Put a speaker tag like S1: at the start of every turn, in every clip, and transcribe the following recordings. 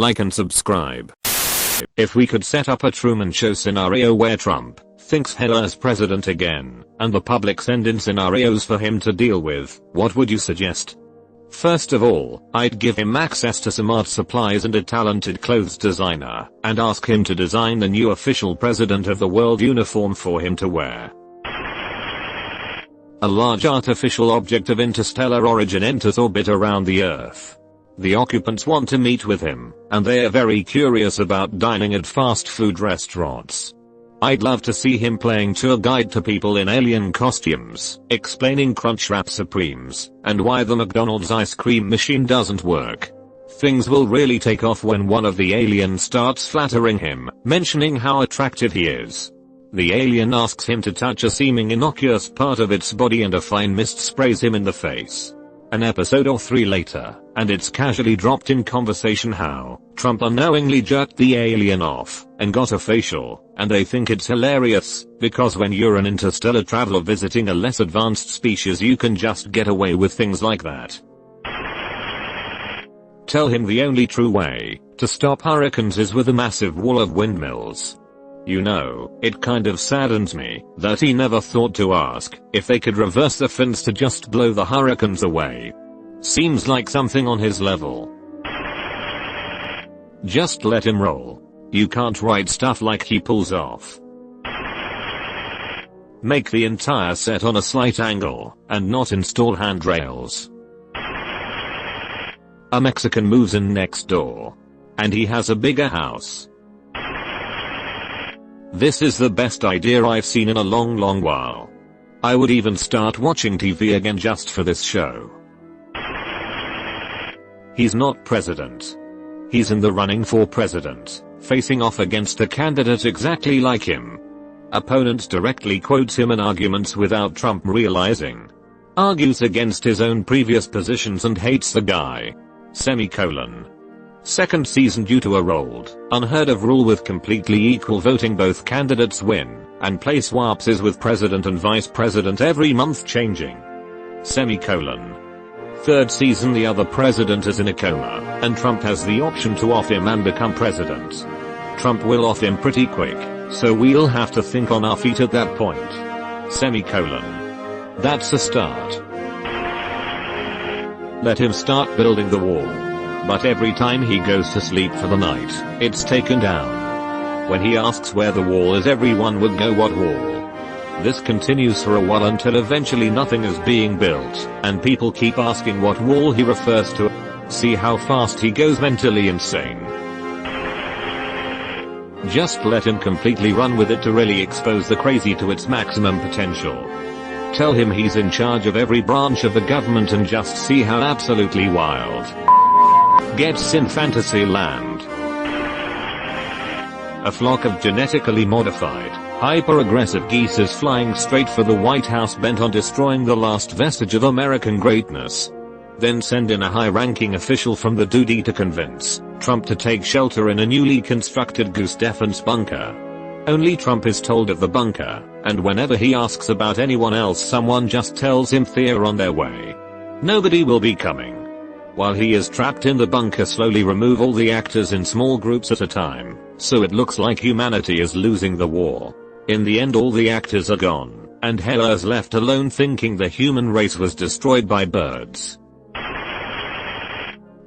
S1: like and subscribe. If we could set up a Truman Show scenario where Trump thinks Hitler's president again, and the public send in scenarios for him to deal with, what would you suggest? First of all, I'd give him access to some art supplies and a talented clothes designer, and ask him to design the new official president of the world uniform for him to wear. A large artificial object of interstellar origin enters orbit around the Earth. The occupants want to meet with him, and they are very curious about dining at fast food restaurants. I'd love to see him playing tour guide to people in alien costumes, explaining Crunchwrap Supremes, and why the McDonald's ice cream machine doesn't work. Things will really take off when one of the aliens starts flattering him, mentioning how attractive he is. The alien asks him to touch a seeming innocuous part of its body and a fine mist sprays him in the face. An episode or 3 later, and it's casually dropped in conversation how Trump unknowingly jerked the alien off and got a facial, and they think it's hilarious, because when you're an interstellar traveler visiting a less advanced species you can just get away with things like that. Tell him the only true way to stop hurricanes is with a massive wall of windmills. You know, it kind of saddens me that he never thought to ask if they could reverse the fins to just blow the hurricanes away. Seems like something on his level. Just let him roll. You can't write stuff like he pulls off. Make the entire set on a slight angle, and not install handrails. A Mexican moves in next door. And he has a bigger house. This is the best idea I've seen in a long while. I would even start watching TV again just for this show. He's not president. He's in the running for president, facing off against a candidate exactly like him. Opponent directly quotes him in arguments without Trump realizing. Argues against his own previous positions and hates the guy. Semicolon. Second season due to a rolled, unheard of rule with completely equal voting both candidates win, and play swaps is with president and vice president every month changing. Semicolon. Third season the other president is in a coma, and Trump has the option to off him and become president. Trump will off him pretty quick, so we'll have to think on our feet at that point. Semicolon. That's a start. Let him start building the wall. But every time he goes to sleep for the night, it's taken down. When he asks where the wall is everyone would go what wall? This continues for a while until eventually nothing is being built, and people keep asking what wall he refers to. See how fast he goes mentally insane. Just let him completely run with it to really expose the crazy to its maximum potential. Tell him he's in charge of every branch of the government and just see how absolutely wild gets in fantasy land. A flock of genetically modified, hyper-aggressive geese is flying straight for the White House bent on destroying the last vestige of American greatness. Then send in a high-ranking official from the duty to convince Trump to take shelter in a newly constructed goose defense bunker. Only Trump is told of the bunker, and whenever he asks about anyone else someone just tells him they're on their way. Nobody will be coming. While he is trapped in the bunker, slowly remove all the actors in small groups at a time, so it looks like humanity is losing the war. In the end all the actors are gone, and Hitler's left alone thinking the human race was destroyed by birds.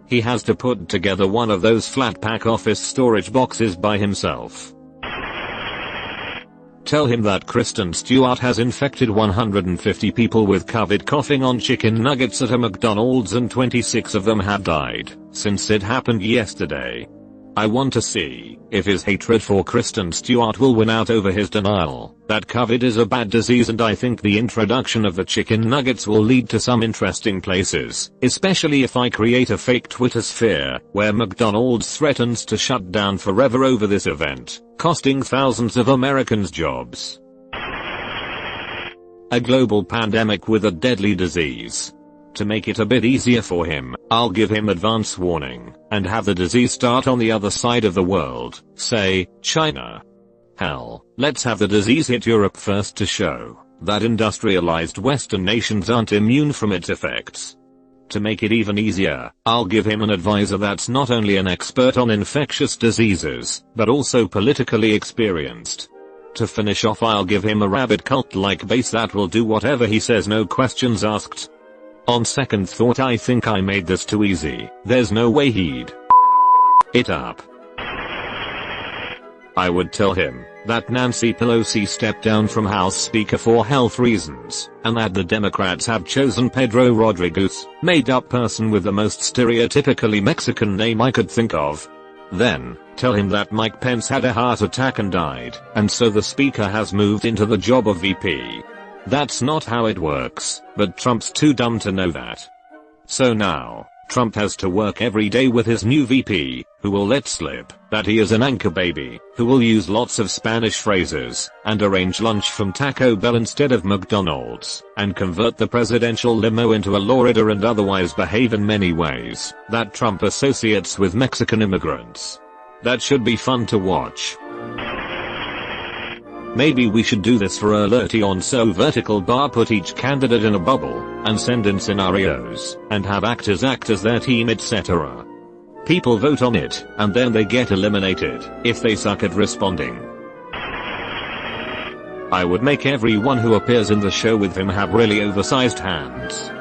S1: He has to put together one of those flat pack office storage boxes by himself. Tell him that Kristen Stewart has infected 150 people with COVID coughing on chicken nuggets at a McDonald's and 26 of them have died since it happened yesterday. I want to see if his hatred for Kristen Stewart will win out over his denial that COVID is a bad disease, and I think the introduction of the chicken nuggets will lead to some interesting places, especially if I create a fake Twitter sphere where McDonald's threatens to shut down forever over this event, costing thousands of Americans jobs. A global pandemic with a deadly disease. To make it a bit easier for him, I'll give him advance warning, and have the disease start on the other side of the world, say, China. Hell, let's have the disease hit Europe first to show that industrialized Western nations aren't immune from its effects. To make it even easier, I'll give him an advisor that's not only an expert on infectious diseases, but also politically experienced. To finish off, I'll give him a rabid cult-like base that will do whatever he says, no questions asked. On second thought, I think I made this too easy. There's no way he'd it up. I would tell him that Nancy Pelosi stepped down from House Speaker for health reasons, and that the Democrats have chosen Pedro Rodriguez, made-up person with the most stereotypically Mexican name I could think of. Then, tell him that Mike Pence had a heart attack and died, and so the speaker has moved into the job of VP. That's not how it works, but Trump's too dumb to know that. So now, Trump has to work every day with his new VP, who will let slip that he is an anchor baby, who will use lots of Spanish phrases, and arrange lunch from Taco Bell instead of McDonald's, and convert the presidential limo into a lowrider and otherwise behave in many ways that Trump associates with Mexican immigrants. That should be fun to watch. Maybe we should do this for Alerty on So Vertical Bar, put each candidate in a bubble, and send in scenarios, and have actors act as their team, etc. People vote on it, and then they get eliminated, if they suck at responding. I would make everyone who appears in the show with him have really oversized hands.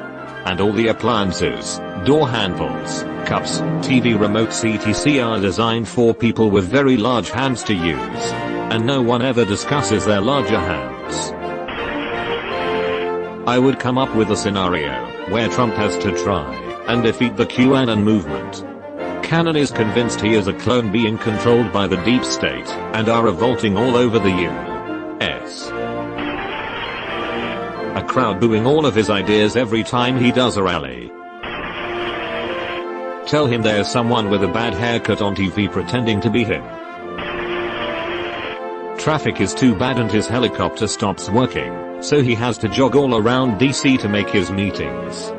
S1: And all the appliances, door handles, cups, TV remotes etc. are designed for people with very large hands to use. And no one ever discusses their larger hands. I would come up with a scenario where Trump has to try and defeat the QAnon movement. Cannon is convinced he is a clone being controlled by the deep state and are revolting all over the US. A crowd booing all of his ideas every time he does a rally. Tell him there's someone with a bad haircut on TV pretending to be him. Traffic is too bad and his helicopter stops working, so he has to jog all around DC to make his meetings.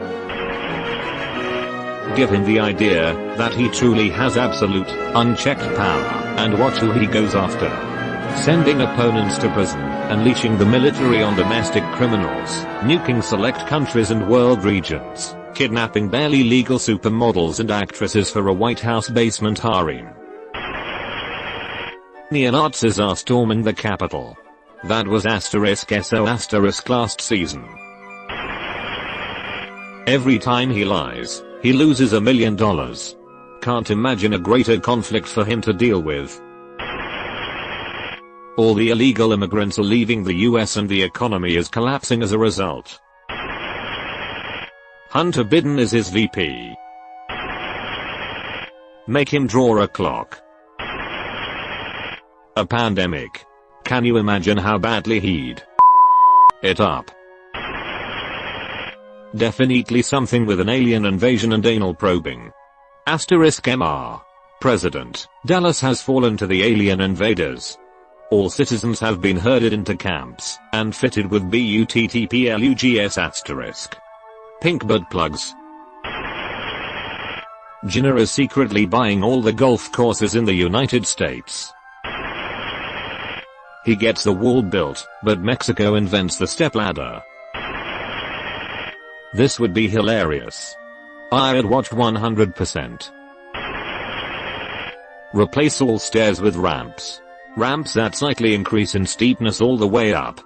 S1: Give him the idea that he truly has absolute, unchecked power, and watch who he goes after. Sending opponents to prison, unleashing the military on domestic criminals, nuking select countries and world regions, kidnapping barely legal supermodels and actresses for a White House basement harem. Neo-Nazis are storming the Capitol. That was *SO* last season. Every time he lies, he loses $1 million. Can't imagine a greater conflict for him to deal with. All the illegal immigrants are leaving the US and the economy is collapsing as a result. Hunter Biden is his VP. Make him draw a clock. A pandemic. Can you imagine how badly he'd it up? Definitely something with an alien invasion and anal probing. *MR. President. Dallas has fallen to the alien invaders. All citizens have been herded into camps and fitted with BUTTPLUGS*. Pink butt plugs. Jenner is secretly buying all the golf courses in the United States. He gets the wall built, but Mexico invents the stepladder. This would be hilarious. I'd watch 100%. Replace all stairs with ramps. Ramps that slightly increase in steepness all the way up.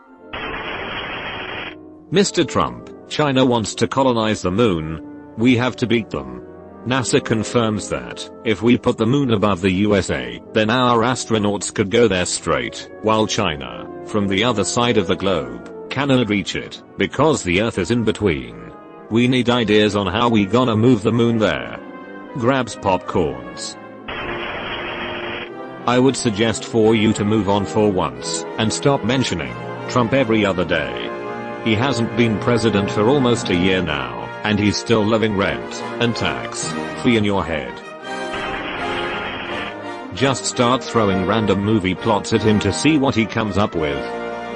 S1: Mr. Trump, China wants to colonize the moon. We have to beat them. NASA confirms that if we put the moon above the USA, then our astronauts could go there straight, while China, from the other side of the globe, cannot reach it, because the Earth is in between. We need ideas on how we gonna move the moon there. Grabs popcorns. I would suggest for you to move on for once, and stop mentioning Trump every other day. He hasn't been president for almost a year now, and he's still living rent and tax free in your head. Just start throwing random movie plots at him to see what he comes up with.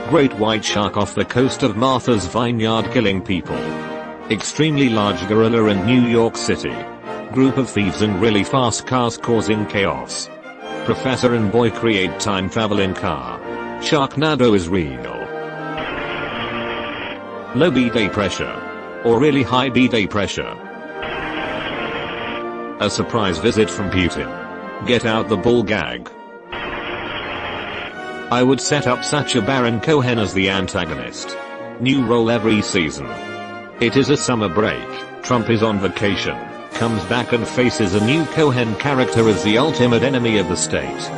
S1: Great white shark off the coast of Martha's Vineyard killing people. Extremely large gorilla in New York City. Group of thieves in really fast cars causing chaos. Professor and boy create time travel in car. Sharknado is real. Low B-day pressure. Or really high B-day pressure. A surprise visit from Putin. Get out the ball gag. I would set up Sacha Baron Cohen as the antagonist. New role every season. It is a summer break, Trump is on vacation, comes back and faces a new Cohen character as the ultimate enemy of the state.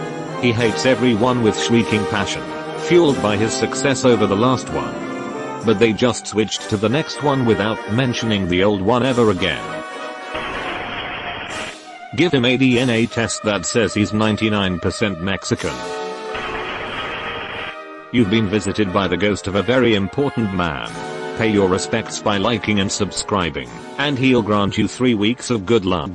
S1: He hates everyone with shrieking passion, fueled by his success over the last one. But they just switched to the next one without mentioning the old one ever again. Give him a DNA test that says he's 99% Mexican. You've been visited by the ghost of a very important man. Pay your respects by liking and subscribing, and he'll grant you 3 weeks of good luck.